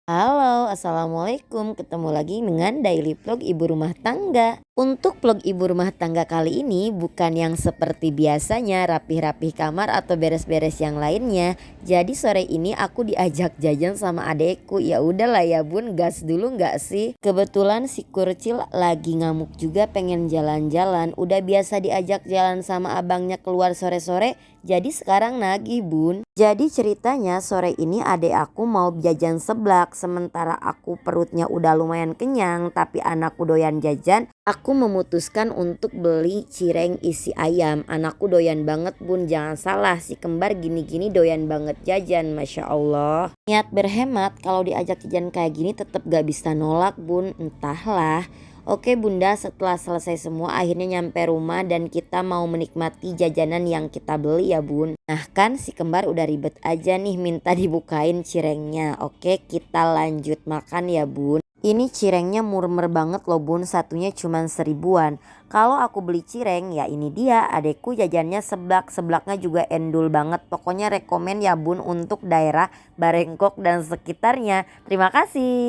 Halo, assalamualaikum. Ketemu lagi dengan daily vlog ibu rumah tangga. Untuk vlog ibu rumah tangga kali ini bukan yang seperti biasanya rapih-rapih kamar atau beres-beres yang lainnya. Jadi sore ini aku diajak jajan sama adekku. Ya udahlah ya bun, gas dulu nggak sih? Kebetulan si Kurcil lagi ngamuk juga pengen jalan-jalan. Udah biasa diajak jalan sama abangnya keluar sore-sore. Jadi sekarang nagih bun. Jadi ceritanya sore ini adek aku mau jajan seblak. Sementara aku perutnya udah lumayan kenyang tapi anakku doyan jajan. Aku memutuskan untuk beli cireng isi ayam. Anakku doyan banget bun, jangan salah si kembar gini-gini doyan banget jajan, Masya Allah. Niat berhemat kalau diajak jajan kayak gini tetap gak bisa nolak bun, entahlah. Oke bunda, setelah selesai semua akhirnya nyampe rumah dan kita mau menikmati jajanan yang kita beli ya bun. Nah kan si kembar udah ribet aja nih minta dibukain cirengnya. Oke kita lanjut makan ya bun. Ini cirengnya murmer banget loh bun, satunya cuman 1.000-an. Kalau aku beli cireng ya ini dia, adekku jajannya seblak, seblaknya juga endul banget. Pokoknya rekomen ya bun untuk daerah Barengkok dan sekitarnya. Terima kasih.